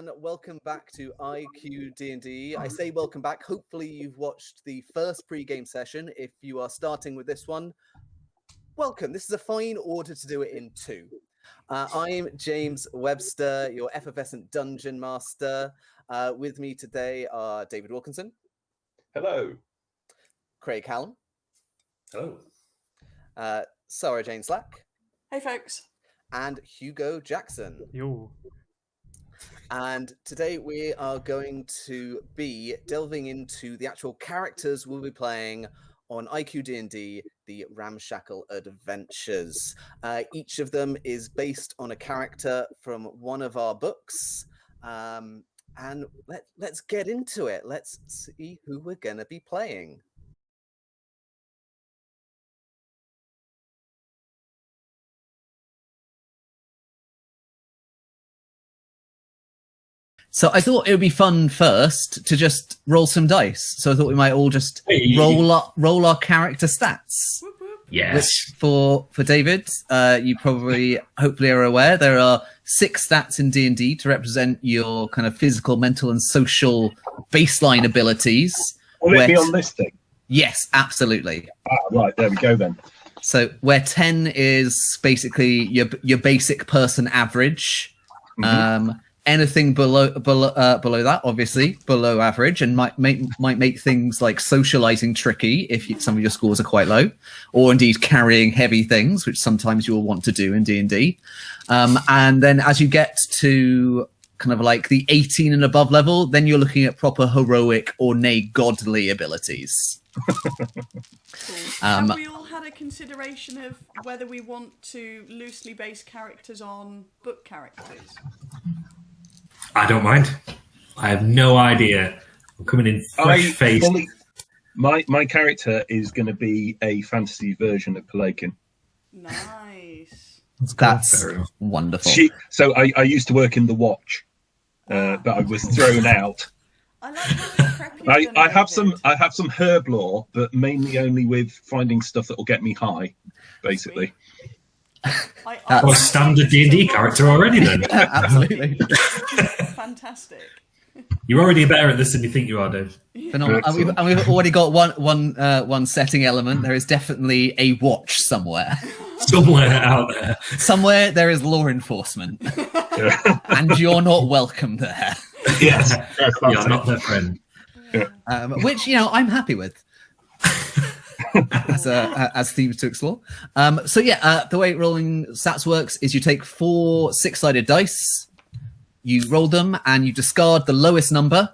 and welcome back to IQ D&D. I say welcome back. Hopefully you've watched the first pre-game session. If you are starting with this one, welcome. This is a fine order to do it in two. I'm James Webster, your effervescent dungeon master. With me today are David Wilkinson. Hello. Craig Hallam. Hello. Sara-Jayna Slack. Hey, folks. And Hugo Jackson. Yo. And today we are going to be delving into the actual characters we'll be playing on IQ D&D, the Ramshackle Adventures. Each of them is based on a character from one of our books. And let's get into it. Let's see who we're going to be playing. So I thought it would be fun first to just roll some dice. So I thought we might all just roll our character stats. Yes. Which for David, you hopefully are aware, there are 6 stats in D&D to represent your kind of physical, mental, and social baseline abilities. Will it be on this thing? Yes, absolutely. Right, there we go then. So where 10 is basically your basic person average. Mm-hmm. Anything below that, obviously below average, and might make things like socializing tricky if some of your scores are quite low, or indeed carrying heavy things, which sometimes you will want to do in D&D. And then as you get to kind of like the 18 and above level, then you're looking at proper heroic or nay godly abilities. Have we all had a consideration of whether we want to loosely base characters on book characters? I don't mind. I have no idea. I'm coming in fresh faced. My character is going to be a fantasy version of Paladin. Nice. That's wonderful. So I used to work in the Watch, but I was thrown out. I like how I have some herb lore, but mainly only with finding stuff that will get me high, basically. That's a standard D&D character already, then. Absolutely. Fantastic. You're already better at this than you think you are, Dave. And we've already got one setting element. There is definitely a watch somewhere. Somewhere out there. Somewhere there is law enforcement. And you're not welcome there. Yes. You're not their friend. Which, I'm happy with. As themes to explore. The way rolling stats works is you take 4 6-sided dice, you roll them, and you discard the lowest number.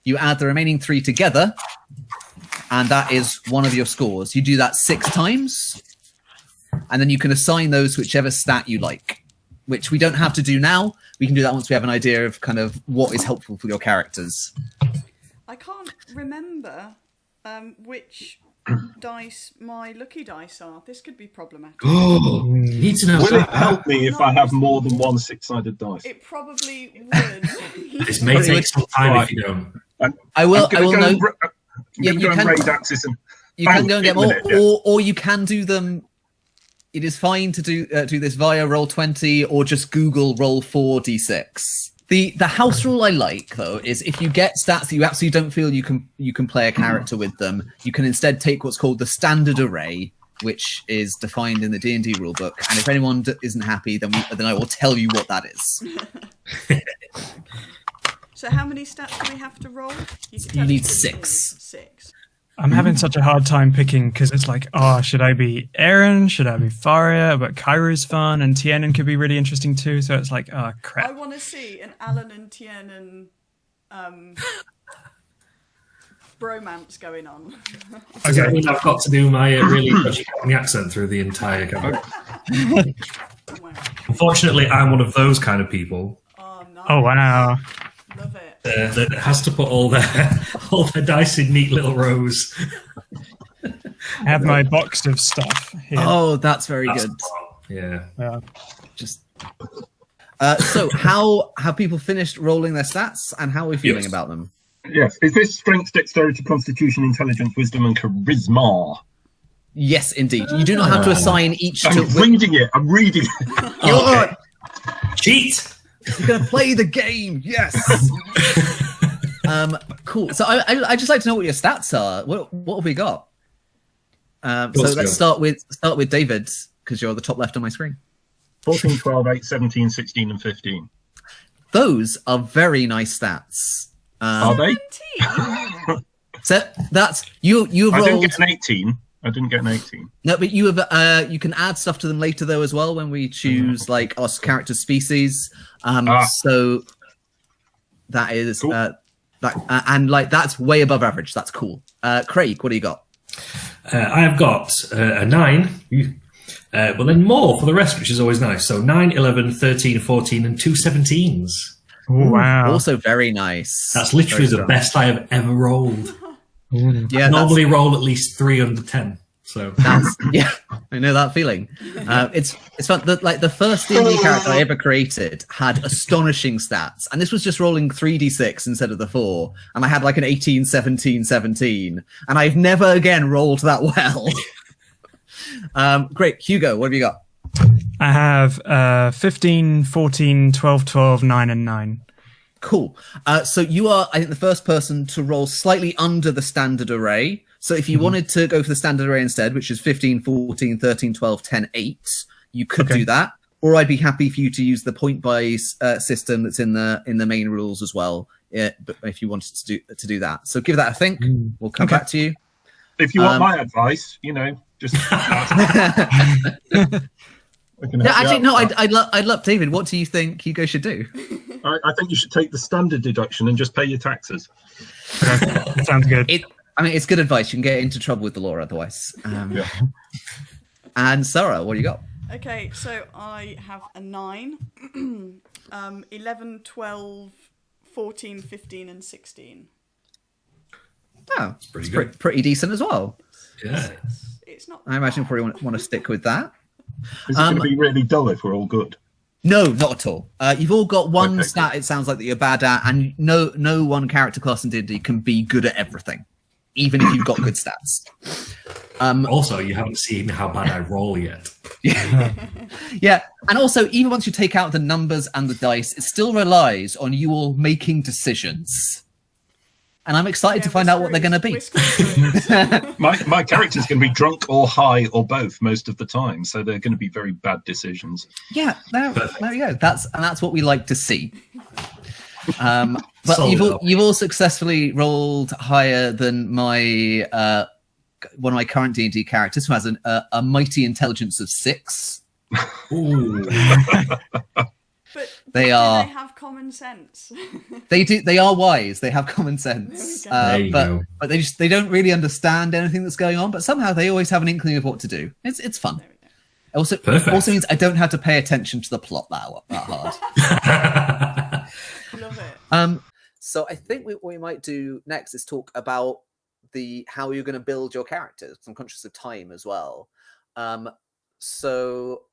You add the remaining 3 together, and that is one of your scores. You do that 6 times, and then you can assign those to whichever stat you like, which we don't have to do now. We can do that once we have an idea of kind of what is helpful for your characters. I can't remember which dice my lucky dice are. This could be problematic. Oh, you need to know. Will it help me if I have more than 1 6-sided dice? It probably would. This may take some time if you don't. I will know. You can raid Axis and you can go and get more, or you can do them. It is fine to do this via Roll20 or just Google Roll 4d6. The house rule I like, though, is if you get stats that you absolutely don't feel you can play a character with them, you can instead take what's called the standard array, which is defined in the D&D rulebook. And if anyone isn't happy, then I will tell you what that is. So how many stats do we have to roll? You need 6. 6. I'm having such a hard time picking because it's like, should I be Aaron? Should I be Faria? But Kairu's fun, and Tienan could be really interesting too. So it's like, crap. I want to see an Alan and Tienan bromance going on. Does that mean I've got to do my really dodgy accent through the entire campaign? Wow. Unfortunately, I'm one of those kind of people. Oh, nice. Oh, wow. Love it. That has to put all their dice in neat little rows. I have my box of stuff here. Oh, that's very good. Yeah. So how have people finished rolling their stats, and how are we feeling about them? Yes. Is this strength, dexterity, constitution, intelligence, wisdom, and charisma? Yes, indeed. You do not have to assign each to... I'm reading it. Okay. Cheat! You're gonna play the game. Yes. Cool. So I just like to know what your stats are. What have we got? So let's start with David, because you're at the top left on my screen. 14, 12, 8, 17, 16, and 15. Those are very nice stats. Are they? 17? So that's you. You've I rolled. didn't get an 18. I didn't get an 18. No, but you have. You can add stuff to them later though as well when we choose like our character species. So that is cool. and like that's way above average. That's cool. Craig, what do you got? I have got a 9, but then more for the rest, which is always nice. So 9, 11, 13, 14, and 2 17s. Oh, wow. Also very nice. That's literally the best I have ever rolled. Yeah, I normally roll at least 3 under 10. So that's, yeah, I know that feeling. It's fun. The first D&D character I ever created had astonishing stats, and this was just rolling 3d6 instead of the 4, and I had like an 18, 17, 17, and I've never again rolled that well. Great, Hugo, what have you got? I have 15, 14, 12, 12, 9, and 9. Cool. So you are, I think, the first person to roll slightly under the standard array. So if you wanted to go for the standard array instead, which is 15, 14, 13, 12, 10, 8, you could do that. Or I'd be happy for you to use the point buy system that's in the main rules as well, but if you wanted to do that. So give that a think. We'll come back to you. If you want my advice, just... No, actually, no. I'd love David. What do you think Hugo should do? I think you should take the standard deduction and just pay your taxes. Sounds good. It's good advice. You can get into trouble with the law otherwise. And Sarah, what do you got? Okay, so I have a 9, 11, 12, 14, 15, and 16. Oh, it's pretty decent as well. yeah. It's not. I imagine you probably want to stick with that. Is it going to be really dull if we're all good? No, not at all. You've all got one Okay, stat. It sounds like that you're bad at, and no one character class in D&D can be good at everything, even if you've got good stats. Also, you haven't seen how bad I roll yet. Yeah, and also, even once you take out the numbers and the dice, it still relies on you all making decisions. And I'm excited to find out what they're going to be. My character's going to be drunk or high or both most of the time, so they're going to be very bad decisions. Yeah, there you go. That's what we like to see. But you've all successfully rolled higher than my one of my current D&D characters, who has a mighty intelligence of 6. Ooh. But They do are- they have common sense? They do. They are wise. They have common sense. There you go. But they don't really understand anything that's going on. But somehow they always have an inkling of what to do. It's fun. There we go. Perfect. Also means I don't have to pay attention to the plot that hard. Love it. So I think what we might do next is talk about how you're going to build your characters. I'm conscious of time as well. So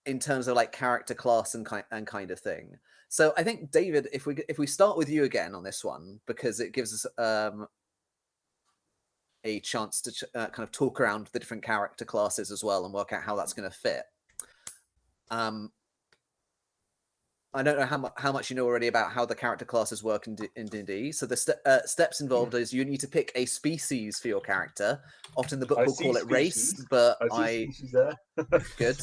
in terms of like character class and kind of thing. So I think, David, if we start with you again on this one, because it gives us a chance to kind of talk around the different character classes as well and work out how that's going to fit. I don't know how much you know already about how the character classes work in D&D. So the steps involved is you need to pick a species for your character. Often the book will call it race, but I see species there. good.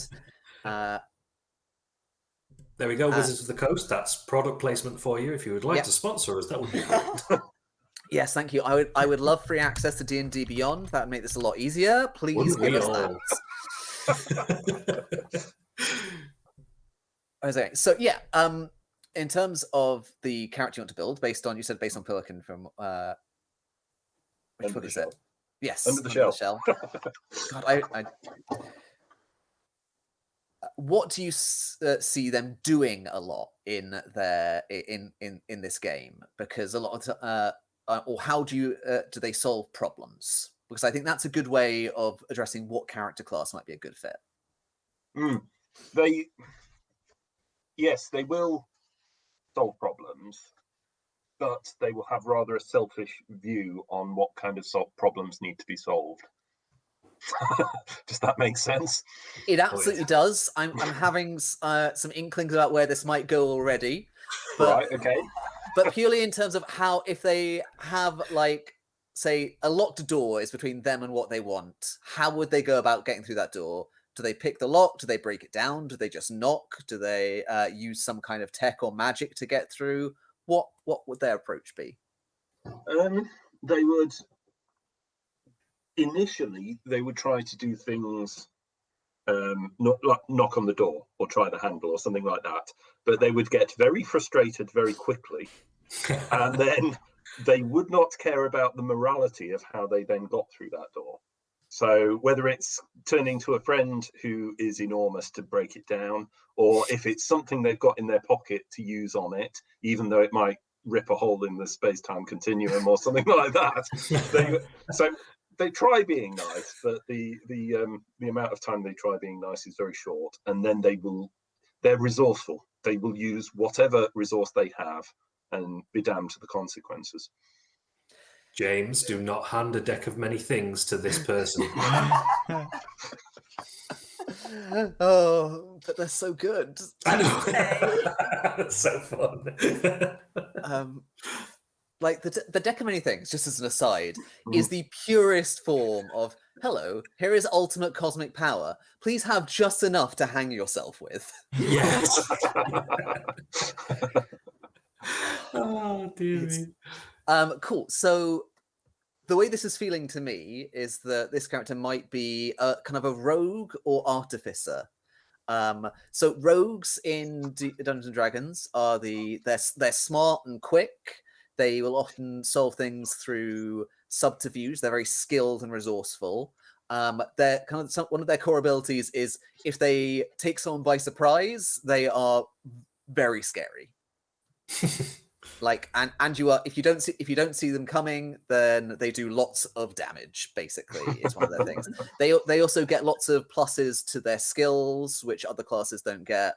There we go, Wizards of the Coast. That's product placement for you. If you would like to sponsor us, that would be great. Yes, thank you. I would love free access to D&D Beyond. That would make this a lot easier. Please give us that. Okay, so yeah, in terms of the character you want to build, based on Pelican from which book is it? Yes, Under the Shell. God, I what do you see them doing a lot in this game? Because a lot of or how do they solve problems? Because I think that's a good way of addressing what character class might be a good fit. Yes, they will solve problems, but they will have rather a selfish view on what kind of problems need to be solved. Does that make sense? It absolutely does. I'm having some inklings about where this might go already, but Right. Okay. but purely in terms of how, if they have, like, say, a locked door is between them and what they want, how would they go about getting through that door? Do they pick the lock? Do they break it down? Do they just knock? Do they use some kind of tech or magic to get through? What would their approach be? They would initially try to do things, knock on the door or try the handle or something like that, but they would get very frustrated very quickly, and then they would not care about the morality of how they then got through that door. So whether it's turning to a friend who is enormous to break it down, or if it's something they've got in their pocket to use on it, even though it might rip a hole in the space-time continuum or something like that. They try being nice, but the amount of time they try being nice is very short, and then they're resourceful. They will use whatever resource they have and be damned to the consequences. James, do not hand a deck of many things to this person. Oh, but they're so good. That's so fun. Like the deck of many things, just as an aside, is the purest form of, hello, here is ultimate cosmic power. Please have just enough to hang yourself with. Yes. Oh, dear me. Cool. So the way this is feeling to me is that this character might be kind of a rogue or artificer. So rogues in Dungeons and Dragons are they're smart and quick. They will often solve things through subterfuge. They're very skilled and resourceful. They're kind of one of their core abilities is if they take someone by surprise, they are very scary. Like, and you are, if you don't see them coming, then they do lots of damage. Basically, is one of their things. They also get lots of pluses to their skills, which other classes don't get.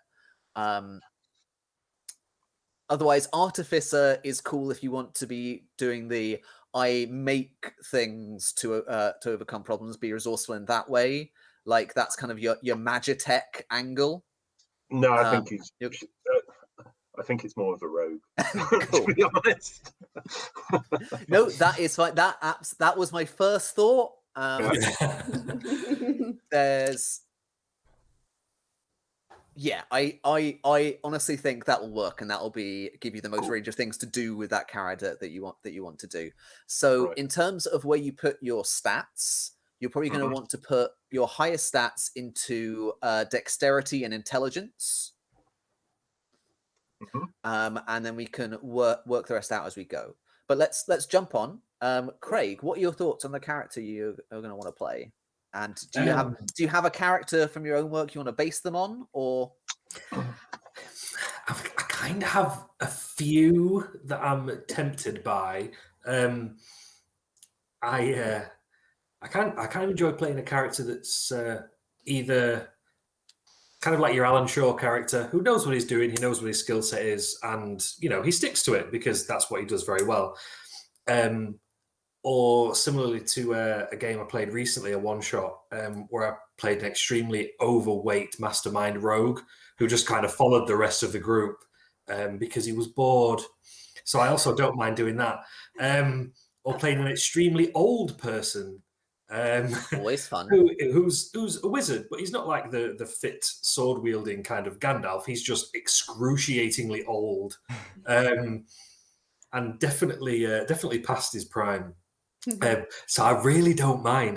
Otherwise, artificer is cool if you want to be doing the I make things to overcome problems, be resourceful in that way. Like that's kind of your Magitech angle. No, I think it's more of a rogue. Cool. To be honest. No, that is fine. That was my first thought. I honestly think that will work, and that will give you the most range of things to do with that character that you want to do. So, in terms of where you put your stats, you're probably going to want to put your highest stats into dexterity and intelligence. And then we can work the rest out as we go. But let's jump on. Craig, what are your thoughts on the character you are going to want to play? And do you have a character from your own work you want to base them on, or? I kind of have a few that I'm tempted by. I kind of enjoy playing a character that's either kind of like your Alan Shaw character, who knows what he's doing, he knows what his skill set is, and he sticks to it because that's what he does very well. Or similarly to a game I played recently, a one-shot, where I played an extremely overweight mastermind rogue who just kind of followed the rest of the group because he was bored. So I also don't mind doing that. Or playing an extremely old person. Always fun. Who's a wizard, but he's not like the fit sword-wielding kind of Gandalf. He's just excruciatingly old. And definitely past his prime. So I really don't mind.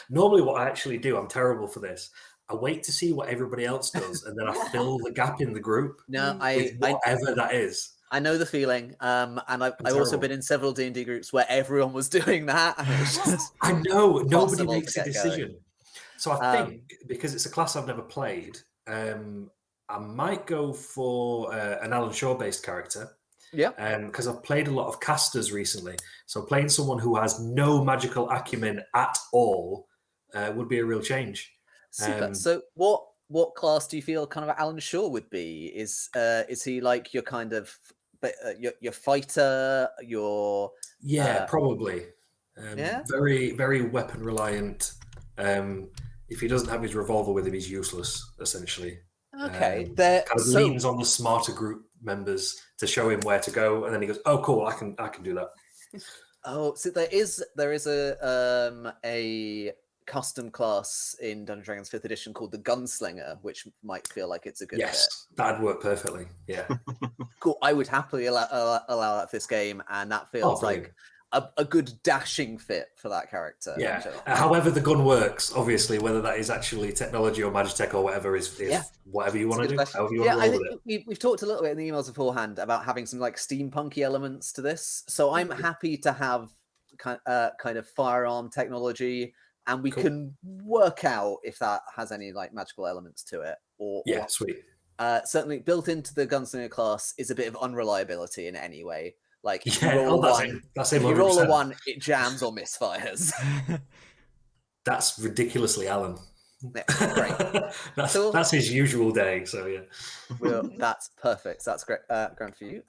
Normally what I actually do, I'm terrible for this, I wait to see what everybody else does, and then I fill the gap in the group with whatever that is. I know the feeling, and I've also been in several D&D groups where everyone was doing that, and it was just I know nobody makes a decision. Going. So I think because it's a class I've never played, I might go for an Alan Shaw based character. Yeah. Because I've played a lot of casters recently, so playing someone who has no magical acumen at all would be a real change. Super. So what class do you feel kind of Alan Shaw would be? Is he like your kind of your fighter? Your probably. Very very weapon reliant. If he doesn't have his revolver with him, he's useless, essentially. Okay, Kind of leans on the smarter group members to show him where to go, and then he goes, "Oh, cool, I can do that." Oh, so there is a custom class in Dungeons & Dragons 5th edition called the Gunslinger, which might feel like it's a good fit. That'd work perfectly. Yeah. Cool. I would happily allow that for this game, and that feels like a good dashing fit for that character. Yeah. However the gun works, obviously, whether that is actually technology or magitech or whatever is whatever you want to do. However you want to roll with it. We've talked a little bit in the emails beforehand about having some like steampunky elements to this. So I'm happy to have kind of firearm technology, and we can work out if that has any like magical elements to it. Or sweet. Certainly built into the Gunslinger class is a bit of unreliability in any way. Like if you that's him. If you roll a 1, it jams or misfires. That's ridiculously Alan. Yeah, great. that's his usual day. So yeah. Well, that's perfect. That's great. Grand for you.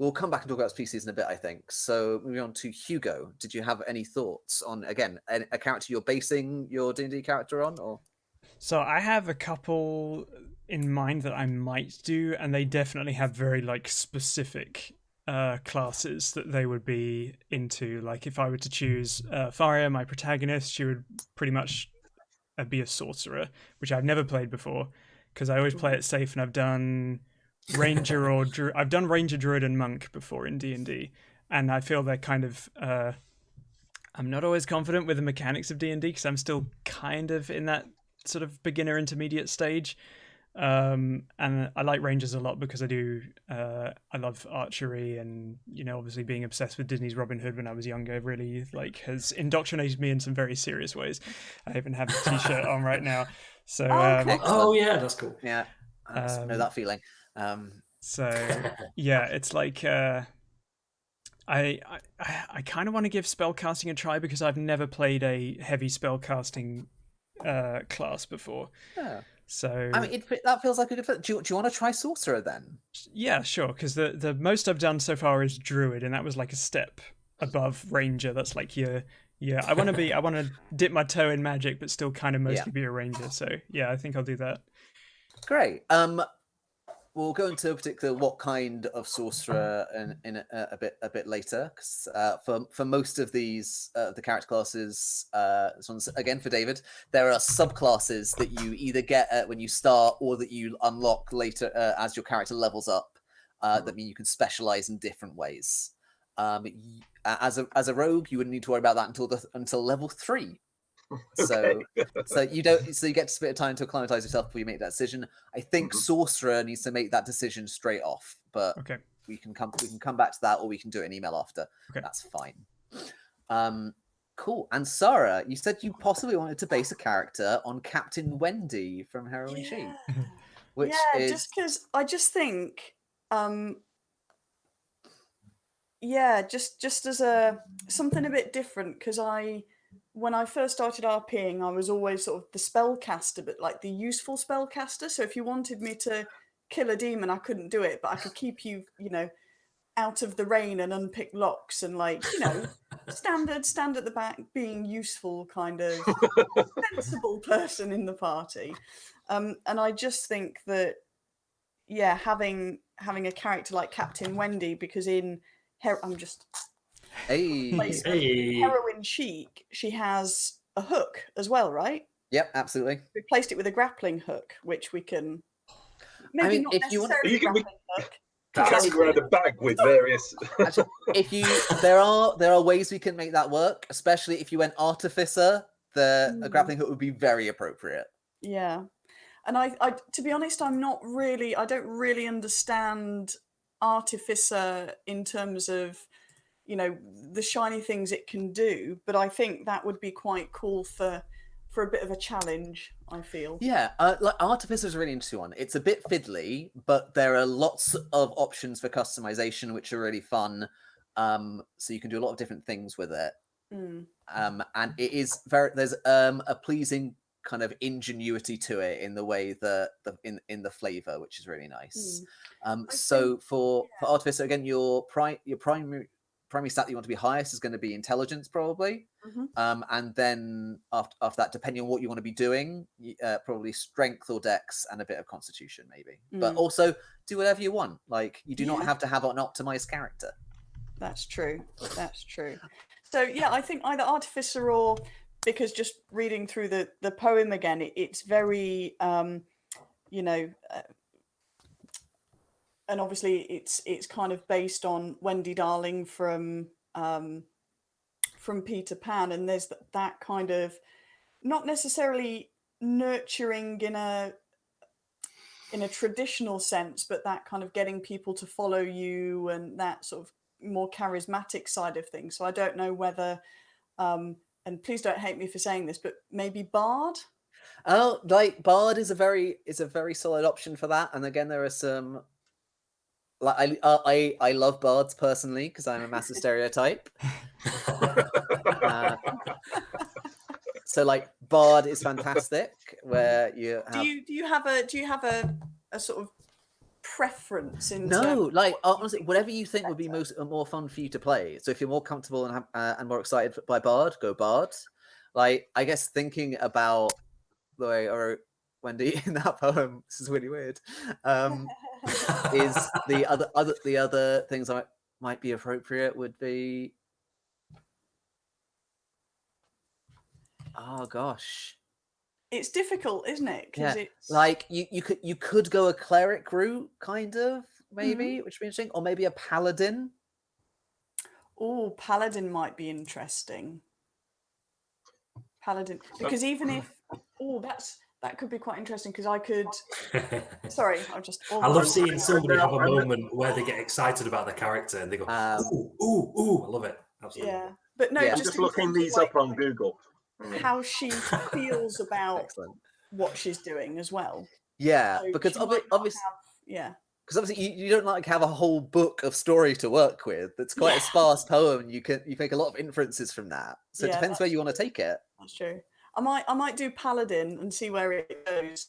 We'll come back and talk about species in a bit, I think. So moving on to Hugo. Did you have any thoughts on, again, a character you're basing your D&D character on, or? So I have a couple in mind that I might do, and they definitely have very like specific classes that they would be into. Like if I were to choose Faria, my protagonist, she would pretty much be a sorcerer, which I've never played before because I always play it safe, and I've done ranger or I've done ranger, druid, and monk before in D&D, and I feel they're kind of I'm not always confident with the mechanics of D&D because I'm still kind of in that sort of beginner intermediate stage. And I like rangers a lot because I love archery, and obviously being obsessed with Disney's Robin Hood when I was younger really like has indoctrinated me in some very serious ways. I even have a t-shirt on right now. So that's cool. Yeah, I know that feeling. So yeah, it's like I kind of want to give spellcasting a try because I've never played a heavy spellcasting class before. Yeah. So I mean, that feels like a good fit. Do you want to try Sorcerer then? Yeah, sure. Because the most I've done so far is Druid, and that was like a step above Ranger. That's like I want to dip my toe in magic, but still kind of mostly be a Ranger. So yeah, I think I'll do that. Great. We'll go into particular what kind of sorcerer in a bit later, because for most of these the character classes, this one's again for David. There are subclasses that you either get when you start or that you unlock later as your character levels up. That mean you can specialize in different ways. As a rogue, you wouldn't need to worry about that until level 3. So you get a bit of time to acclimatize yourself before you make that decision. I think Sorcerer needs to make that decision straight off, but we can come back to that, or we can do it in email after. That's fine. Cool. And Sarah, you said you possibly wanted to base a character on Captain Wendy from Heroine Chic, which is just because I just think just as something a bit different, because when I first started RPing, I was always sort of the spellcaster, but like the useful spellcaster. So if you wanted me to kill a demon, I couldn't do it, but I could keep you, out of the rain and unpick locks and stand at the back, being useful, kind of sensible person in the party. And I just think that, having a character like Captain Wendy, because in Heroine Chic, she has a hook as well, right? Yep, absolutely. We placed it with a grappling hook, which we can maybe not necessarily grappling hook. Carrying around a bag with various. Actually, there are ways we can make that work, especially if you went artificer. A grappling hook would be very appropriate. Yeah, and I to be honest, I don't really understand artificer in terms of the shiny things it can do, but I think that would be quite cool for a bit of a challenge, I feel. Yeah, like Artificer is a really interesting one. It's a bit fiddly, but there are lots of options for customization which are really fun. So you can do a lot of different things with it. And it is there's a pleasing kind of ingenuity to it in the way that in the flavor, which is really nice. So for Artificer, again, your primary primary stat that you want to be highest is going to be intelligence, probably. And then after that, depending on what you want to be doing, probably strength or dex and a bit of constitution, maybe. But also do whatever you want. Like, you do not have to have an optimized character. That's true. That's true. So yeah, I think either artificer or, because just reading through the poem again, it's very you know, and obviously it's kind of based on Wendy Darling from Peter Pan, and there's that kind of, not necessarily nurturing in a traditional sense, but that kind of getting people to follow you and that sort of more charismatic side of things. So I don't know whether and please don't hate me for saying this, but maybe Bard. Oh, like Bard is a very solid option for that. And again, there are some, like, I love bards personally because I'm a massive stereotype. So like Bard is fantastic. Where you have... do you have a sort of preference in No, terms like honestly, whatever you think would be more fun for you to play. So if you're more comfortable and more excited by Bard, go Bard. Like, I guess thinking about the way I wrote Wendy in that poem, this is really weird. Is the other things that might be appropriate would be, oh gosh, it's difficult, isn't it? Yeah, it's like you could go a cleric route, kind of, maybe, which would be interesting, or maybe a paladin. Oh, paladin might be interesting. Paladin, because even if that could be quite interesting, because I could. Sorry, I love seeing somebody have a moment where they get excited about the character and they go, ooh, I love it. Absolutely. Yeah, but no, I'm just looking these up on Google. How she feels about what she's doing as well. Yeah, So because obviously, yeah. Because obviously you don't like have a whole book of story to work with. It's quite a sparse poem. You make a lot of inferences from that. So it depends where you want to take it. That's true. I might do Paladin and see where it goes.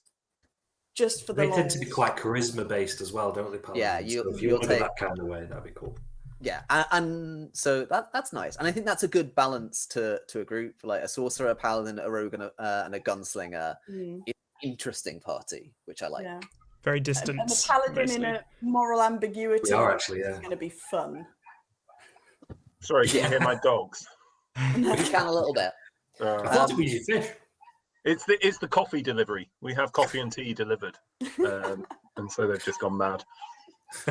Just for they tend to be quite charisma based as well, don't they? Paladins? Yeah, if you want to go that kind of way, that'd be cool. Yeah, and so that's nice, and I think that's a good balance to a group, like a sorcerer, a paladin, a rogue, and a gunslinger. Interesting party, which I like. Yeah. Very distant. And the paladin mostly. In a moral ambiguity. We are actually, It's going to be fun. Sorry, can you hear my dogs? We can a little bit. I thought it was your fish. It's the coffee delivery. We have coffee and tea delivered, and so they've just gone mad.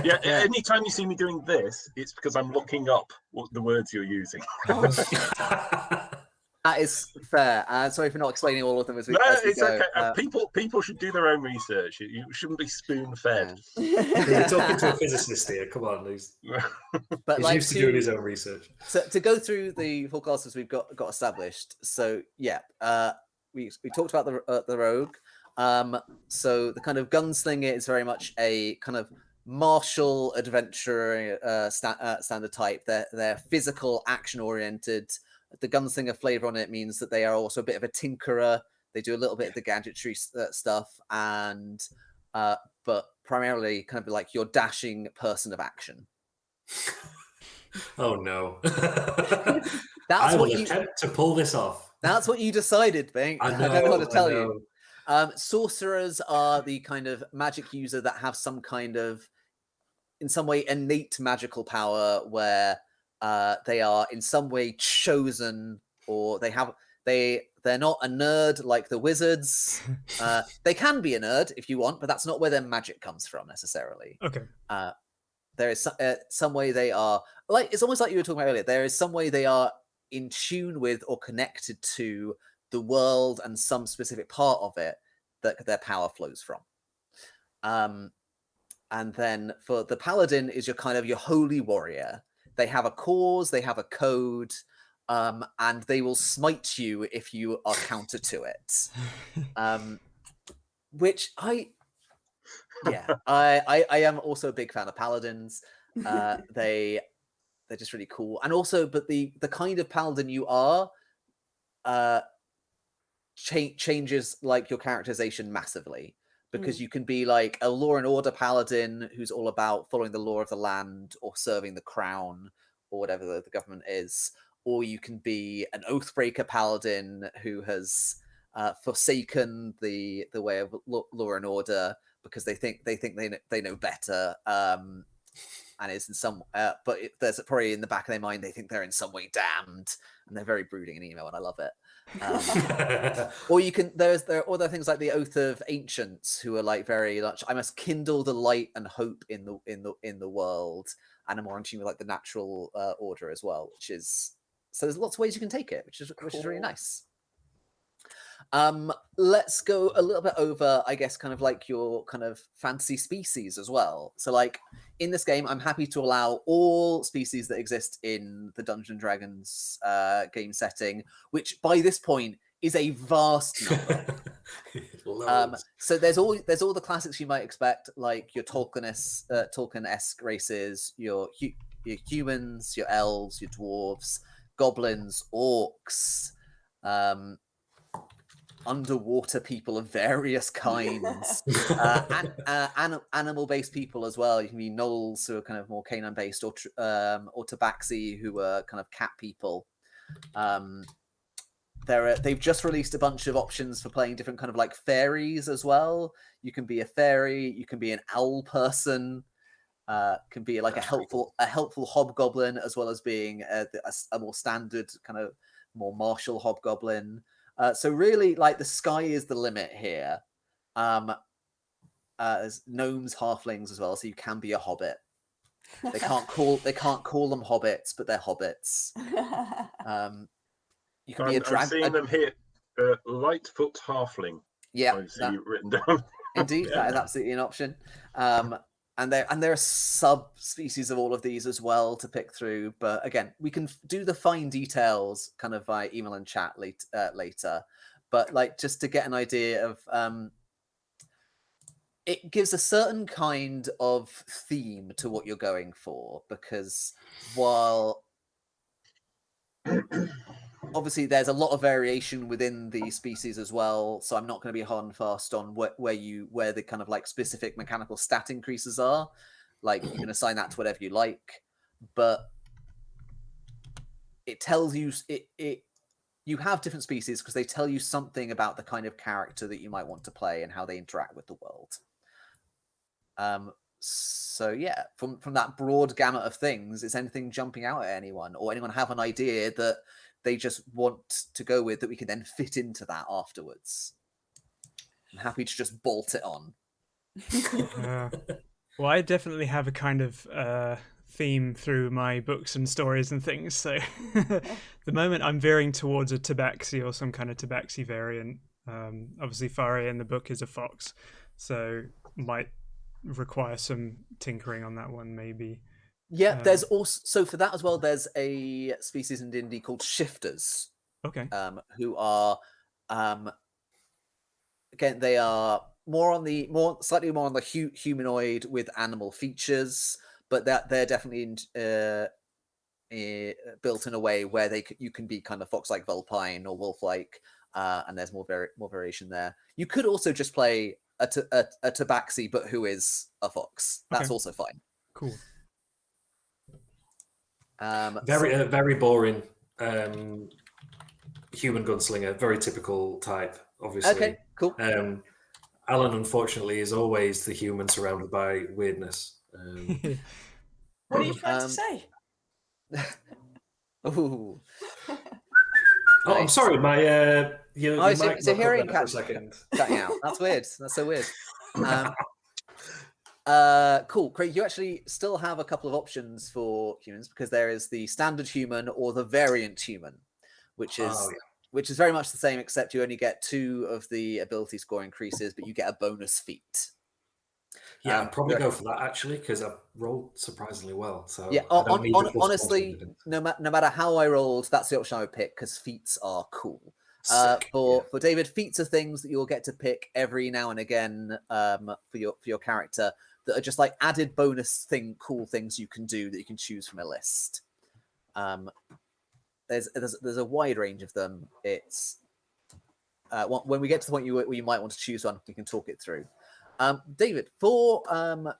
Yeah, anytime you see me doing this, it's because I'm looking up what the words you're using. That is fair. Sorry for not explaining all of them as we it's go. Okay. People should do their own research. You shouldn't be spoon-fed. You're talking to a physicist here. Come on, he's used to doing his own research. So to go through the full classes we've got established. So yeah, we talked about the rogue. So the kind of gunslinger is very much a kind of martial adventurer standard type. They're physical, action oriented. The gunslinger flavor on it means that they are also a bit of a tinkerer. They do a little bit of the gadgetry stuff, and but primarily kind of like your dashing person of action. Oh no! That's I what will attempt to pull this off. That's what you decided, Bing. I don't know what to tell you. Sorcerers are the kind of magic user that have some kind of, in some way, innate magical power where they are in some way chosen, or they're not a nerd like the wizards. They can be a nerd if you want, but that's not where their magic comes from necessarily. Okay. There is some way they are, like, it's almost like you were talking about earlier. There is some way they are in tune with or connected to the world and some specific part of it that their power flows from. And then for the paladin is your holy warrior. They have a cause, they have a code, and they will smite you if you are counter to it. Which I am also a big fan of paladins. They're just really cool, and also, but the kind of paladin you are changes like your characterization massively. Because you can be like a law and order paladin who's all about following the law of the land or serving the crown, or whatever the government is, or you can be an oathbreaker paladin who has forsaken the way of law and order because they think they know better, and is in some there's probably in the back of their mind they think they're in some way damned, and they're very brooding in email, and I love it. Or you can there are other things like the Oath of Ancients, who are like very much, I must kindle the light and hope in the world, and are more in tune with like the natural order as well, which is, so there's lots of ways you can take it, which is really nice. Let's go a little bit over, I guess, kind of like your kind of fantasy species as well. So like in this game, I'm happy to allow all species that exist in the Dungeons and Dragons game setting, which by this point is a vast number. So there's all the classics you might expect, like your Tolkien-esque races, your humans, your elves, your dwarves, goblins, orcs, underwater people of various kinds, and animal-based people as well. You can be gnolls, who are kind of more canine-based, or tabaxi, who are kind of cat people. They've just released a bunch of options for playing different kind of like fairies as well. You can be a fairy, you can be an owl person, can be like a helpful hobgoblin, as well as being a more standard kind of more martial hobgoblin. So really, like, the sky is the limit here. There's gnomes, halflings as well, so you can be a hobbit. They can't call them hobbits, but they're hobbits. You can be a dragon. I'm seeing them here. Lightfoot halfling. Yeah, I see written down. Indeed, that is absolutely an option. And there are subspecies of all of these as well to pick through. But again, we can do the fine details kind of via email and chat later. But like, just to get an idea of, it gives a certain kind of theme to what you're going for, because while obviously there's a lot of variation within the species as well, so I'm not going to be hard and fast on where the kind of like specific mechanical stat increases are. Like, you can assign that to whatever you like, but it tells you you have different species because they tell you something about the kind of character that you might want to play and how they interact with the world. So yeah, from that broad gamut of things, is anything jumping out at anyone, or anyone have an idea that they just want to go with that we can then fit into that afterwards? I'm happy to just bolt it on. Well, I definitely have a kind of theme through my books and stories and things. So the moment I'm veering towards a tabaxi or some kind of tabaxi variant. Obviously, Faria in the book is a fox, so might require some tinkering on that one, maybe. Yeah, there's also, so for that as well, there's a species in D&D called shifters. Okay. Who are, again, they are slightly more on the humanoid with animal features, but they're definitely built in a way where you can be kind of fox-like, vulpine, or wolf-like, and there's more variation there. You could also just play a tabaxi, but who is a fox. That's also fine. Cool. Very boring human gunslinger, very typical type, obviously. Okay, cool. Alan, unfortunately, is always the human surrounded by weirdness. What are you trying to say? Ooh. Oh, I'm sorry, my it's a hearing cutting out. That's weird. That's so weird. Cool. Craig, you actually still have a couple of options for humans, because there is the standard human or the variant human, which is very much the same, except you only get 2 of the ability score increases, but you get a bonus feat. Yeah, I'd probably go for that, actually, because I've rolled surprisingly well. So yeah, honestly, no matter how I rolled, that's the option I would pick, because feats are cool. For David, feats are things that you'll get to pick every now and again for your character, that are just like added bonus cool things you can do that you can choose from a list. There's a wide range of them. It's when we get to the point where you might want to choose one, we can talk it through. David, for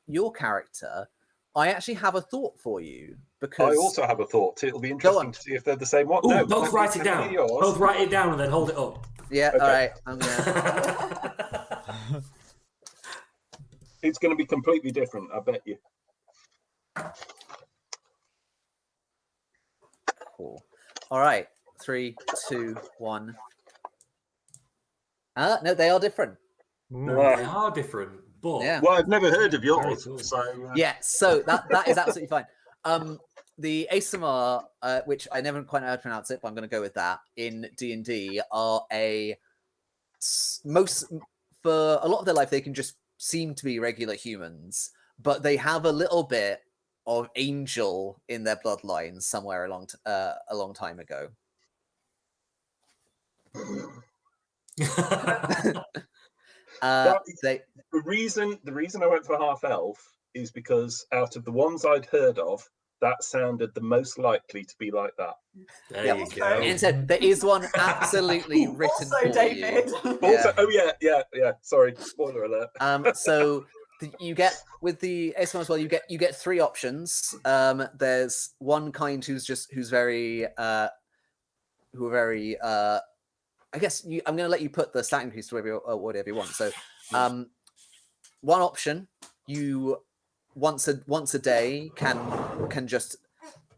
your character, I actually have a thought for you because I also have a thought. It'll be Go interesting on. to see if they're the same one. Ooh, No, both write it down. Both write it down and then hold it up. Yeah, Okay. all right. I'm gonna. It's going to be completely different, I bet you. Cool. All right. 3, 2, 1. No, they are different. They are different, but Yeah. Well, I've never heard of yours, Very cool. so Yeah. So that is absolutely fine. The ASMR, which I never quite know how to pronounce it, but I'm going to go with that. In D&D, are most for a lot of their life they can just seem to be regular humans, but they have a little bit of angel in their bloodlines somewhere a long time ago. the reason I went for half elf is because out of the ones I'd heard of, that sounded the most likely to be like that. There you go. And said there is one absolutely written Also, for David. you. Also, oh yeah. Sorry, spoiler alert. So you get with the ASMR as well. You get 3 options. There's one kind who's very I guess I'm going to let you put the stat increase to whatever you want. So, one option, you once a day can just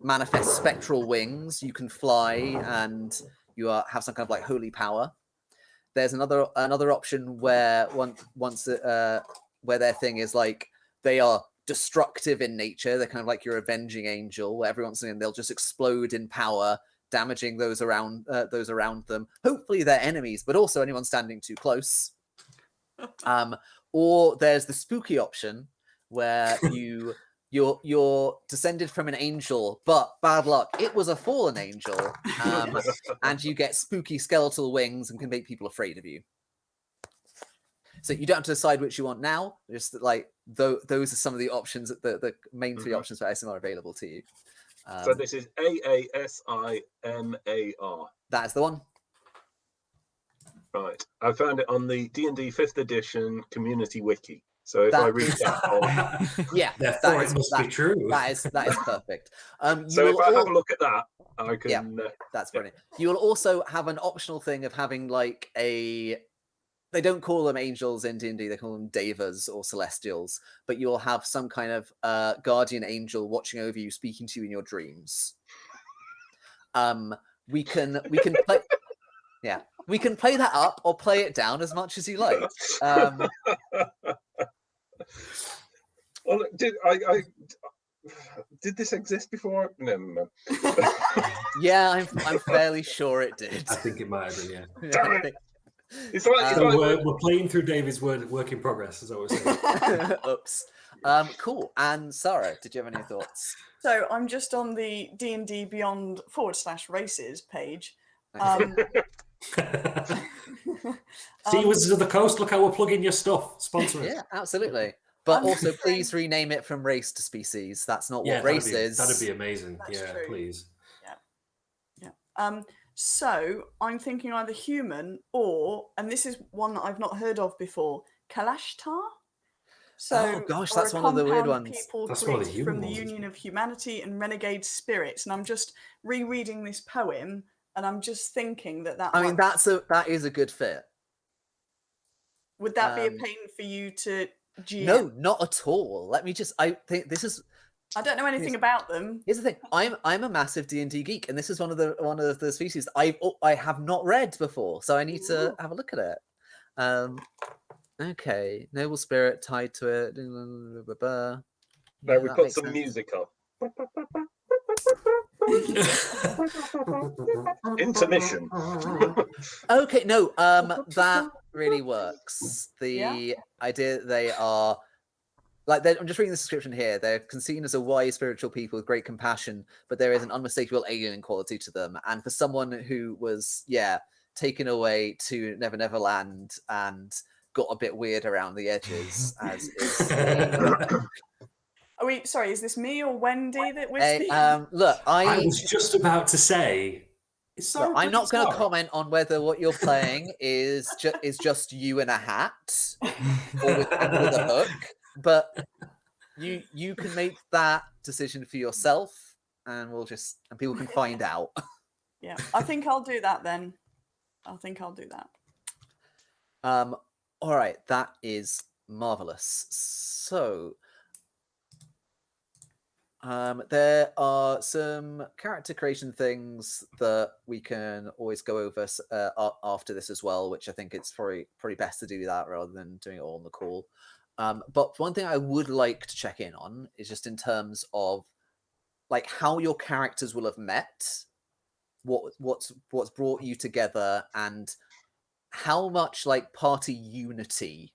manifest spectral wings. You can fly, and you have some kind of like holy power. There's another option where where their thing is like they are destructive in nature. They're kind of like your avenging angel, where every once in a while they'll just explode in power, damaging those around them. Hopefully they're enemies, but also anyone standing too close. Or there's the spooky option where you're descended from an angel, but bad luck, it was a fallen angel, and you get spooky skeletal wings and can make people afraid of you. So you don't have to decide which you want now. Just like those are some of the options, the main 3 options for ASMR available to you. So this is AASIMAR. That is the one. Right. I found it on the D&D 5th edition community wiki. So if I read that, yeah, therefore it must be true. That is perfect. So if I have a look at that, I can. Yeah, that's brilliant. You will also have an optional thing of having like a. They don't call them angels in D&D; they call them devas or celestials. But you'll have some kind of guardian angel watching over you, speaking to you in your dreams. We can play. Yeah, we can play that up or play it down as much as you like. Well, did this exist before? No. Yeah, I'm fairly sure it did. I think it might have been. Yeah. Damn it. It's like, we're playing through David's work in progress, as I was saying. Oops. Cool. And Sarah, did you have any thoughts? So I'm just on the D&D Beyond /races page. See, Wizards of the Coast, look how we're plugging your stuff. Sponsor us. Yeah, absolutely. But also, please rename it from race to species. That's not what race is. That'd be amazing. That's true. Please. Yeah. So I'm thinking either human or, and this is one that I've not heard of before, Kalashtar. So, oh gosh, that's one of the weird ones. People that's one of the created human from the ones, union of humanity and renegade spirits, and I'm just rereading this poem, and I'm just thinking that I mean, that is a good fit. Would that be a pain for you to GM? No, not at all. Let me just. I think this is. I don't know anything about them. Here's the thing: I'm a massive D&D geek, and this is one of the species I have not read before, so I need to have a look at it. Okay, noble spirit tied to it. now Yeah, we put some sense. music on. Intermission. Okay, no, that really works. The idea that they are like I'm just reading the description here. They're seen as a wise spiritual people with great compassion, but there is an unmistakable alien quality to them. And for someone who was taken away to Never Never Land and got a bit weird around the edges, as is. Sorry, is this me or Wendy that we're speaking? Look, I was just about to say. Look, I'm not going to comment on whether what you're playing is just you in a hat or with a hook, but you can make that decision for yourself, and people can find out. Yeah, I think I'll do that then. I think I'll do that. All right, that is marvelous. So, there are some character creation things that we can always go over after this as well, which I think it's probably best to do that rather than doing it all on the call. But one thing I would like to check in on is just in terms of like how your characters will have met, what's brought you together, and how much like party unity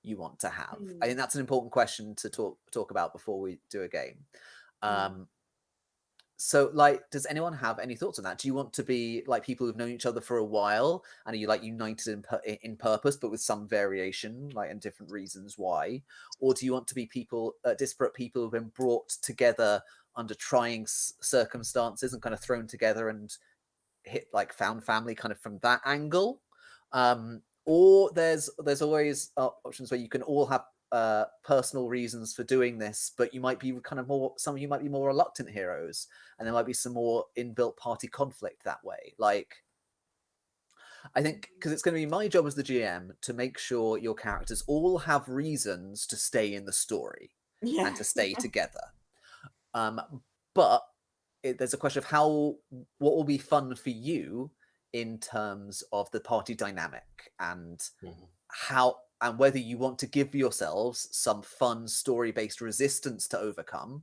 you want to have. I think that's an important question to talk about before we do a game. So like, does anyone have any thoughts on that? Do you want to be like people who've known each other for a while, and are you like united in purpose but with some variation, like and different reasons why? Or do you want to be people, disparate people who've been brought together under trying circumstances and kind of thrown together and found family kind of from that angle? Or there's always options where you can all have personal reasons for doing this, but you might be kind of some of you might be more reluctant heroes, and there might be some more inbuilt party conflict that way. Like, I think because it's going to be my job as the GM to make sure your characters all have reasons to stay in the story and to stay together. But there's a question of what will be fun for you in terms of the party dynamic and how and whether you want to give yourselves some fun story-based resistance to overcome,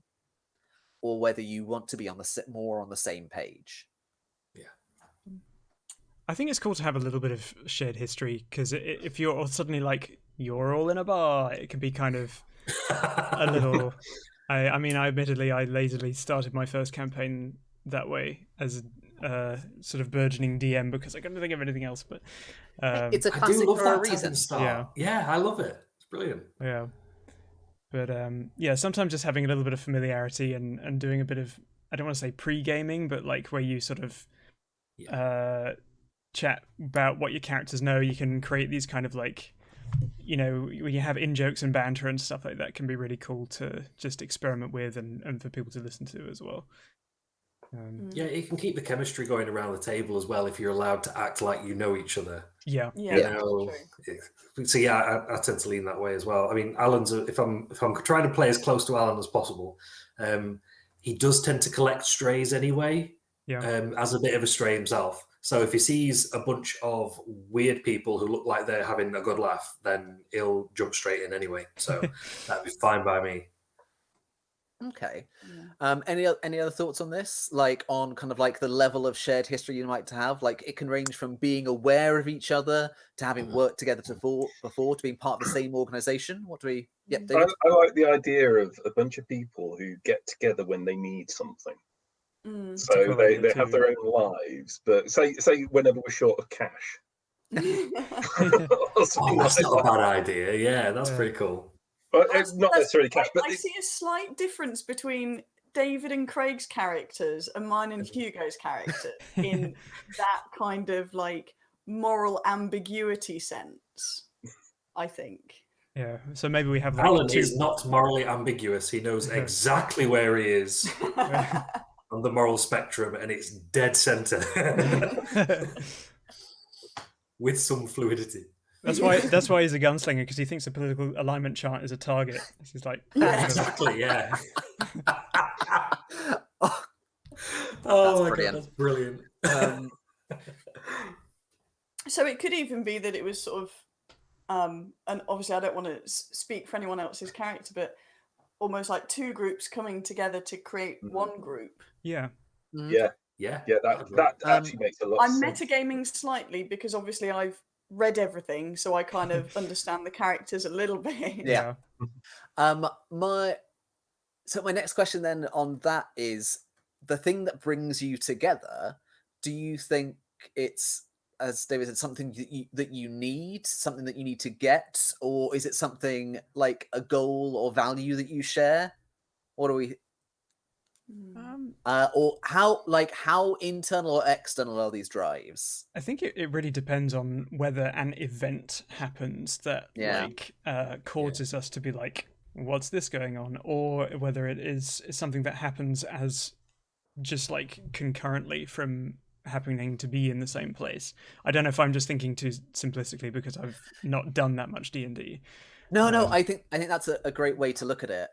or whether you want to be more on the same page. Yeah, I think it's cool to have a little bit of shared history, because if you're all suddenly like you're all in a bar, it can be kind of a little. I mean, I lazily started my first campaign that way as a sort of burgeoning DM because I couldn't think of anything else. But it's a classic for a reason. Yeah, I love it. It's brilliant. Yeah, but sometimes just having a little bit of familiarity and doing a bit of, I don't want to say pre-gaming, but like where you sort of chat about what your characters know. You can create these kind of like, when you have in-jokes and banter and stuff like that, can be really cool to just experiment with and for people to listen to as well. Yeah, it can keep the chemistry going around the table as well if you're allowed to act like you know each other. Yeah. So yeah, I tend to lean that way as well. I mean, Alan's if I'm trying to play as close to Alan as possible, he does tend to collect strays anyway. As a bit of a stray himself. So if he sees a bunch of weird people who look like they're having a good laugh, then he'll jump straight in anyway. So that'd be fine by me. Okay. Any other thoughts on this? Like on kind of like the level of shared history you might have? Like it can range from being aware of each other to having worked together before to being part of the same organization. What do we? Yep. David? I like the idea of a bunch of people who get together when they need something. So they have their own lives, but say whenever we're short of cash. That's not a bad idea. Yeah, that's pretty cool. Well, it's not necessarily cash, but I see a slight difference between David and Craig's characters and mine and Hugo's character in that kind of like moral ambiguity sense, I think. Yeah, so maybe we have like Alan is not morally ambiguous. He knows exactly where he is on the moral spectrum, and it's dead center with some fluidity. That's why he's a gunslinger, because he thinks a political alignment chart is a target. He's like, exactly, yeah. Oh my God, that's brilliant. So it could even be that it was sort of, and obviously I don't want to speak for anyone else's character, but almost like two groups coming together to create one group. Yeah. Yeah. That actually makes a lot of sense. I'm metagaming slightly because obviously I've read everything, so I kind of understand the characters a little bit. Yeah. My next question then on that is the thing that brings you together. Do you think it's, as David said, something that you need, something that you need to get, or is it something like a goal or value that you share? What do we? Or how internal or external are these drives? I think it really depends on whether an event happens that causes us to be like, what's this going on, or whether it is something that happens as just like concurrently from happening to be in the same place. I don't know if I'm just thinking too simplistically because I've not done that much D&D. No, I think that's a great way to look at it.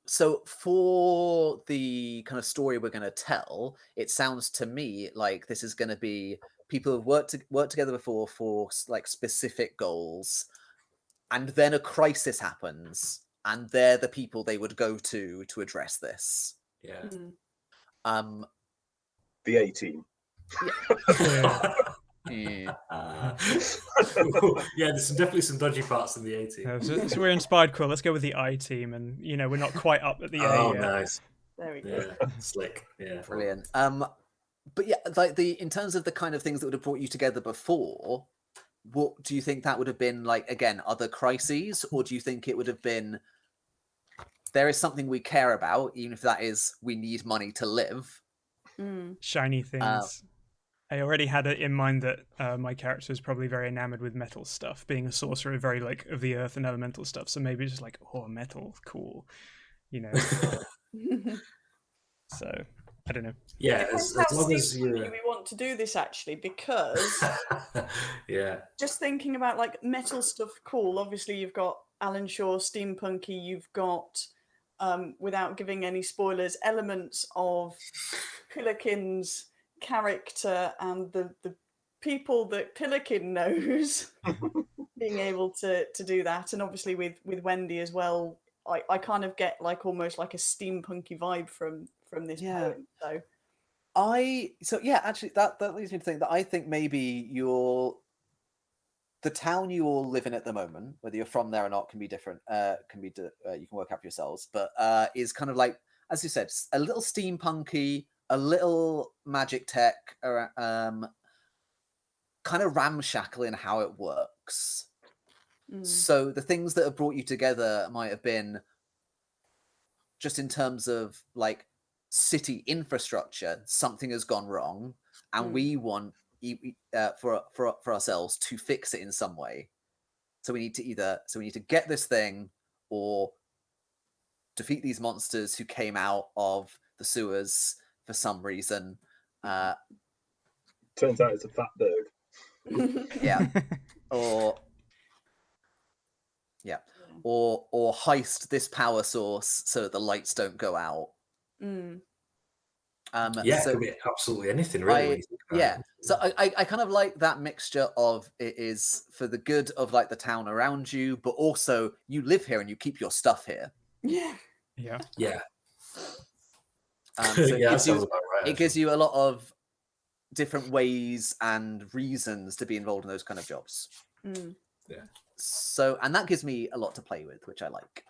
So for the kind of story we're going to tell, it sounds to me like this is going to be people who've worked together before for like specific goals, and then a crisis happens, and they're the people they would go to address this. Yeah. The A-team. Yeah. Yeah, there's definitely some dodgy parts in the A-team. So we're inspired. Cool. Let's go with the I team, and we're not quite up at the A yet. Nice. There we go. Yeah, slick. Yeah, Brilliant. But yeah, like in terms of the kind of things that would have brought you together before, what do you think that would have been like? Again, other crises, or do you think it would have been there is something we care about, even if that is we need money to live? Shiny things. I already had it in mind that my character is probably very enamored with metal stuff, being a sorcerer, very like of the earth and elemental stuff. So maybe just like, oh, metal, cool, So I don't know. Yeah, Depends as how long as seriously you. we want to do this actually, because Yeah. just thinking about like metal stuff, cool. Obviously, you've got Alan Shaw, steampunky. You've got, without giving any spoilers, elements of Pillikin's character and the people that Pillikin knows being able to do that, and obviously with Wendy as well. I kind of get like almost like a steampunky vibe from this poem. So Actually that leads me to think that I think maybe the town you all live in at the moment, whether you're from there or not, can be different. You can work out for yourselves, but is kind of like, as you said, a little steampunky, a little magic tech, kind of ramshackle in how it works. So the things that have brought you together might have been just in terms of like city infrastructure, something has gone wrong, and we want for ourselves to fix it in some way. So we need to get this thing or defeat these monsters who came out of the sewers for some reason. Turns out it's a fat bird. Yeah. Or heist this power source so that the lights don't go out. It could be absolutely anything, really. So I kind of like that mixture of it is for the good of like the town around you, but also you live here and you keep your stuff here. Yeah. So it gives you a lot of different ways and reasons to be involved in those kind of jobs. So, and that gives me a lot to play with, which I like.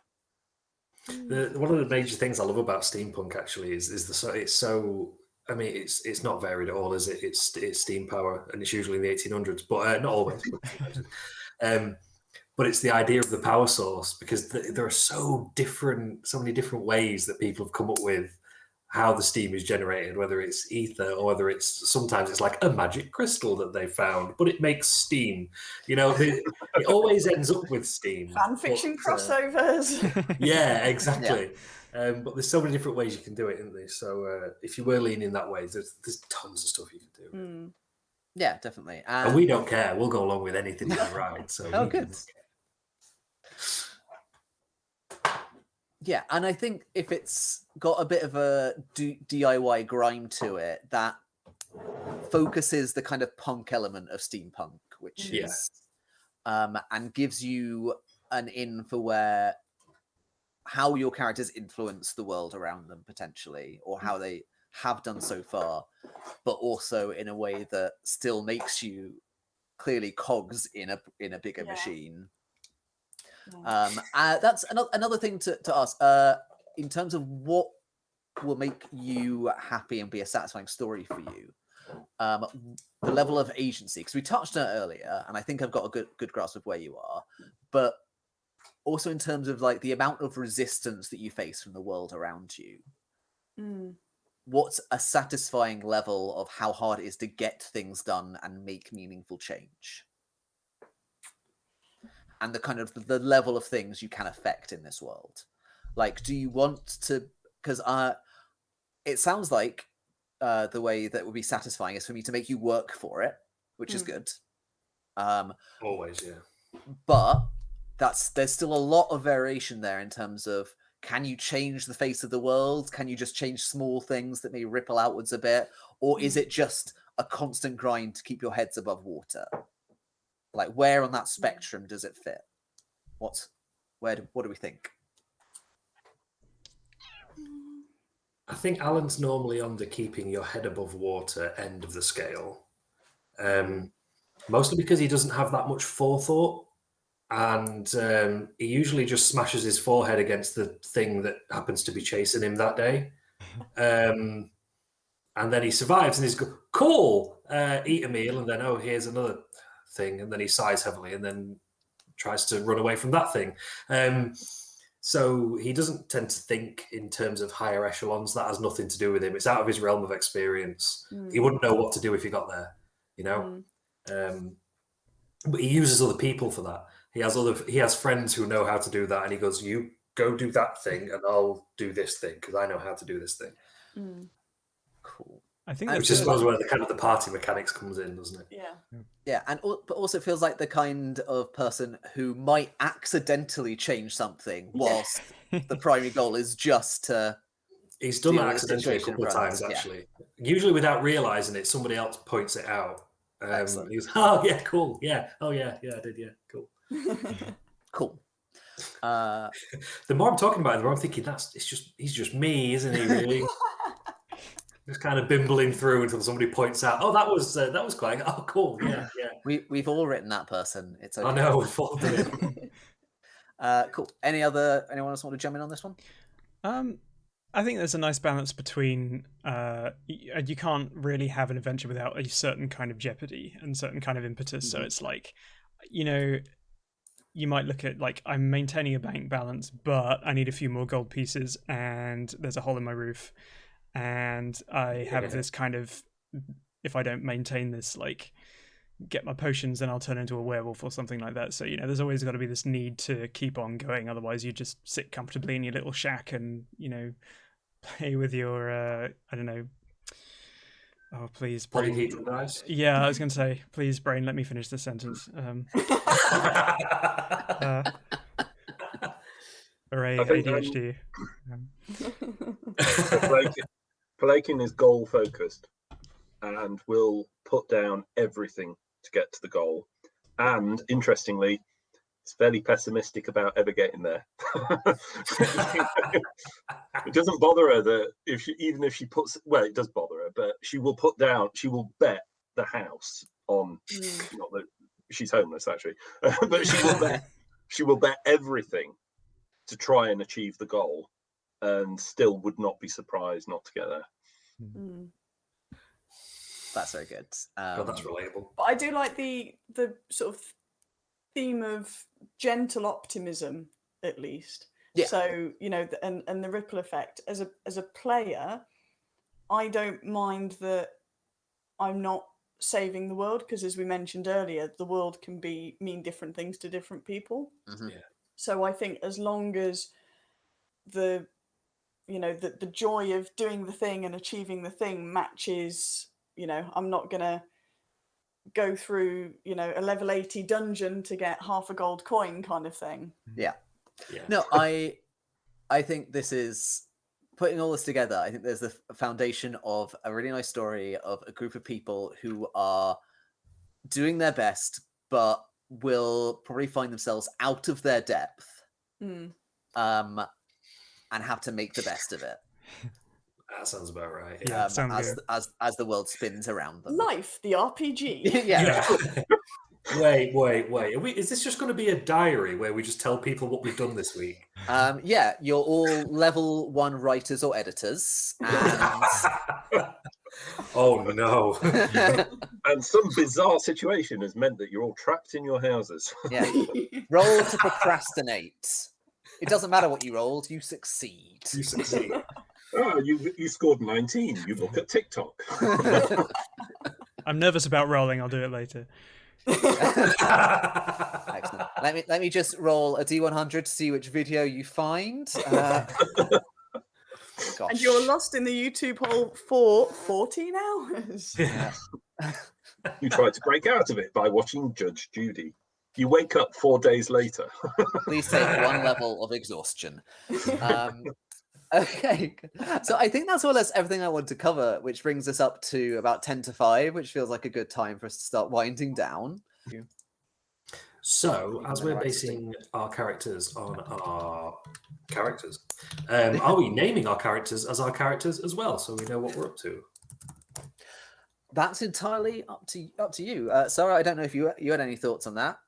One of the major things I love about steampunk actually is it's so. I mean, it's not varied at all, is it? It's steam power, and it's usually in the 1800s, but not always. But it's the idea of the power source, because there are so many different ways that people have come up with how the steam is generated, whether it's ether or whether sometimes it's like a magic crystal that they found, but it makes steam. It always ends up with steam. Fan fiction crossovers. Yeah, exactly. But there's so many different ways you can do it, isn't there? So if you were leaning that way, there's tons of stuff you can do. Yeah, definitely. And we don't care. We'll go along with anything you write. So oh, good. Yeah, and I think if it's got a bit of a DIY grime to it, that focuses the kind of punk element of steampunk, which is, and gives you an in for how your characters influence the world around them potentially, or how they have done so far, but also in a way that still makes you clearly cogs in a bigger machine. That's another thing to ask in terms of what will make you happy and be a satisfying story for you. The level of agency, because we touched on it earlier, and I think I've got a good grasp of where you are, but also in terms of like the amount of resistance that you face from the world around you. What's a satisfying level of how hard it is to get things done and make meaningful change? and the kind of the level of things you can affect in this world. Like, do you want to? Because it sounds like the way that would be satisfying is for me to make you work for it, which is good. Always, yeah. But there's still a lot of variation there in terms of, can you change the face of the world? Can you just change small things that may ripple outwards a bit? Or is it just a constant grind to keep your heads above water? Like, where on that spectrum does it fit? What do we think? I think Alan's normally on the keeping your head above water end of the scale. Mostly because he doesn't have that much forethought. And he usually just smashes his forehead against the thing that happens to be chasing him that day. And then he survives and he's cool, eat a meal, and then, oh, here's another thing. And then he sighs heavily and then tries to run away from that thing. So he doesn't tend to think in terms of higher echelons. That has nothing to do with him. It's out of his realm of experience. He wouldn't know what to do if he got there, you know? But he uses other people for that. He has friends who know how to do that, and he goes, "You go do that thing, and I'll do this thing because I know how to do this thing." Cool. I think Which I suppose where the kind of the party mechanics comes in, doesn't it? Yeah, but also feels like the kind of person who might accidentally change something whilst the primary goal is just to. He's done deal that with the accidentally a situation couple of in front times, of us, actually. Usually without realizing it, somebody else points it out. Excellent. He goes, "Oh yeah, cool, yeah, oh yeah, I did, yeah, cool." Cool. The more I'm talking about it, the more I'm thinking he's just me, isn't he? Really, just kind of bimbling through until somebody points out, "Oh, that was quite. Oh, cool, yeah." We've all written that person. It's okay. I know we've all done it. Cool. Anyone else want to jump in on this one? I think there's a nice balance between you can't really have an adventure without a certain kind of jeopardy and certain kind of impetus. So it's like, you might look at, like, I'm maintaining a bank balance, but I need a few more gold pieces and there's a hole in my roof. And I have this kind of, if I don't maintain this, like, get my potions, then I'll turn into a werewolf or something like that. So, there's always got to be this need to keep on going. Otherwise you just sit comfortably in your little shack and, play with your, I don't know. Oh, please, brain. Yeah, I was going to say, please, brain, let me finish this sentence. Hooray, ADHD. Palakin is goal focused and will put down everything to get to the goal. And interestingly, it's fairly pessimistic about ever getting there. It doesn't bother her that even if she puts, well, it does bother her, but she will bet the house on, not that she's homeless actually, but she will bet everything to try and achieve the goal, and still would not be surprised not to get there. That's very good. That's relatable. But I do like the sort of theme of gentle optimism, at least. Yeah. So and the ripple effect as a player, I don't mind that I'm not saving the world, because as we mentioned earlier, the world can mean different things to different people. So I think as long as the joy of doing the thing and achieving the thing matches, I'm not gonna go through a level 80 dungeon to get half a gold coin kind of thing. No, I think this is putting all this together. I think there's the foundation of a really nice story of a group of people who are doing their best but will probably find themselves out of their depth and have to make the best of it. That sounds about right. Yeah, as the world spins around them. Life, the RPG. Yeah. Wait. Is this just going to be a diary where we just tell people what we've done this week? Yeah, you're all level 1 writers or editors. And... Oh, no. And some bizarre situation has meant that you're all trapped in your houses. Yeah. Roll to procrastinate. It doesn't matter what you rolled, you succeed. Oh, you scored 19. You look at TikTok. I'm nervous about rolling. I'll do it later. Excellent. Let me just roll a D100 to see which video you find. Gosh. And you're lost in the YouTube hole for 14 hours. Yeah. You try to break out of it by watching Judge Judy. You wake up 4 days later. Please take 1 level of exhaustion. Okay, so I think that's all that's everything I want to cover, which brings us up to about 10 to 5, which feels like a good time for us to start winding down. So, as we're basing our characters on our characters, are we naming our characters as our characters as well, so we know what we're up to? That's entirely up to you. Sarah, I don't know if you had any thoughts on that.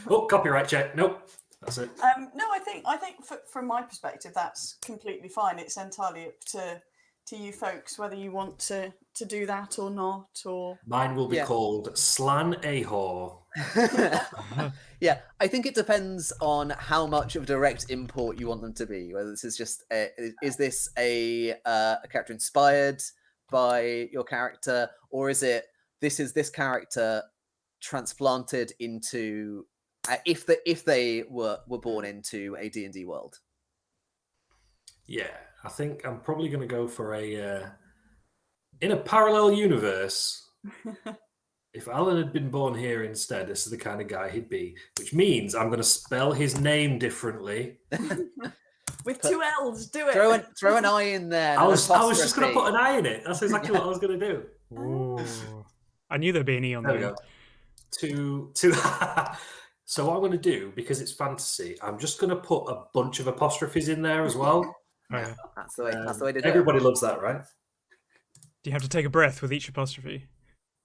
Oh, copyright check. Nope, that's it. No, I think from my perspective, that's completely fine. It's entirely up to you folks whether you want to do that or not. Or Mine will be called Slan Ahor. Yeah, I think it depends on how much of direct import you want them to be. Whether this is just is this a character inspired by your character, or is it this character transplanted into if they were born into a D&D world? Yeah, I think I'm probably going to go for in a parallel universe. If Alan had been born here instead, this is the kind of guy he'd be, which means I'm going to spell his name differently. With 2 L's, do it. Throw an I in there. I was just going to put an I in it. That's exactly what I was going to do. Ooh. I knew there'd be an E on There we there. go. Two. So what I'm going to do, because it's fantasy, I'm just going to put a bunch of apostrophes in there as well. Oh, yeah. That's the way to do it. Everybody loves that, right? Do you have to take a breath with each apostrophe?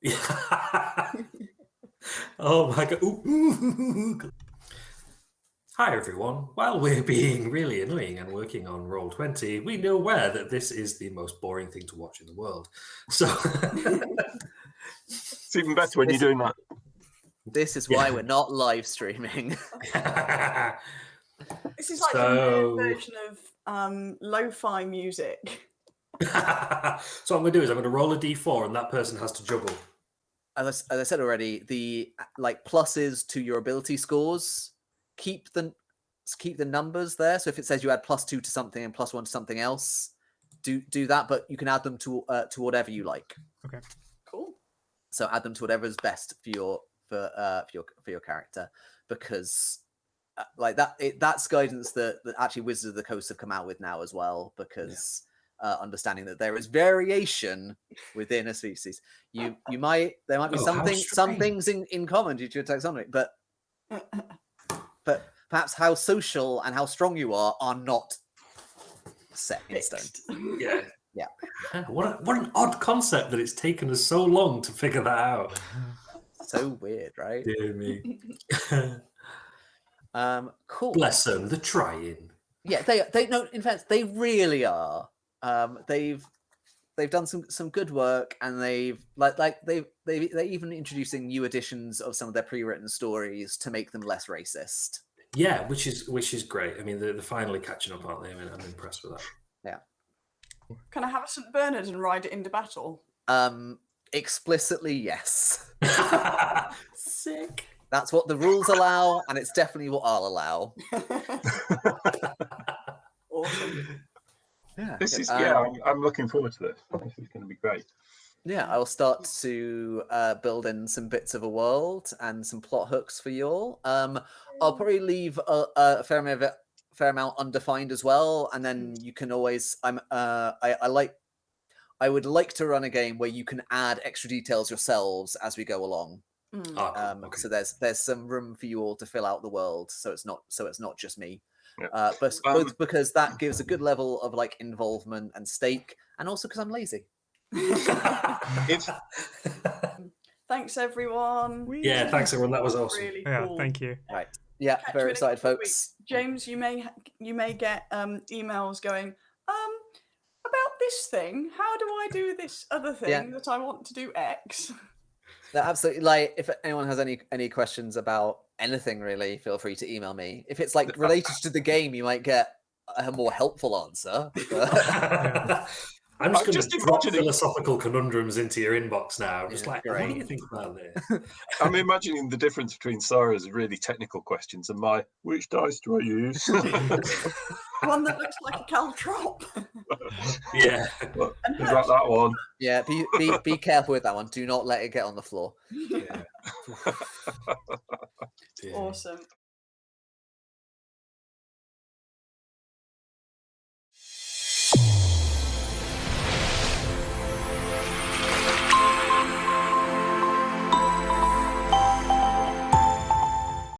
Yeah. Oh my god. Ooh. Hi everyone. While we're being really annoying and working on Roll20, we know aware that this is the most boring thing to watch in the world. So It's even better when you're doing that. This is why we're not live streaming. This is like the nerd version of lo-fi music. So what I'm going to do is I'm going to roll a d4 and that person has to juggle. As I said already, the pluses to your ability scores, keep the numbers there. So if it says you add +2 to something and +1 to something else, do that, but you can add them to whatever you like. Okay. Cool. So add them to whatever is best for your character, because that's guidance that actually Wizards of the Coast have come out with now as well, because understanding that there is variation within a species. There might be some things in common due to your taxonomy, but perhaps how social and how strong you are not set in stone. Yeah. Yeah. What an odd concept that it's taken us so long to figure that out. So weird, right? Dear me. Cool. Bless them, they're trying. Yeah, they no. In fact, they really are. They've done some good work, and they've even introducing new editions of some of their pre-written stories to make them less racist. Yeah, which is great. I mean, they're finally catching up, aren't they? I mean, I'm impressed with that. Yeah. Can I have a St. Bernard and ride it into battle? Explicitly, yes. Sick. That's what the rules allow, and it's definitely what I'll allow. Awesome. Yeah. This is I'm looking forward to this. This is going to be great. Yeah, I will start to build in some bits of a world and some plot hooks for you all. I'll probably leave a fair amount undefined as well, and then you can always. I would like to run a game where you can add extra details yourselves as we go along. Okay. So there's some room for you all to fill out the world, so it's not just me. Yeah. Both because that gives a good level of involvement and stake, and also because I'm lazy. Thanks everyone. Yeah, thanks everyone. That was awesome. Really Yeah, cool. thank you. Right. Yeah, Catch you very in a excited, couple of folks. weeks. James, you may get emails going about this thing. How do I do this other thing that I want to do X? No, absolutely. If anyone has any questions about anything, really, feel free to email me. If it's related to the game, you might get a more helpful answer. I'm just I'm going just to drop imagining- philosophical conundrums into your inbox now. Just Yeah, like, great. what do you think about this? I'm imagining the difference between Sarah's really technical questions and my, which dice do I use? One that looks like a caltrop. Yeah. Is that one? Yeah, be careful with that one. Do not let it get on the floor. Yeah. Awesome.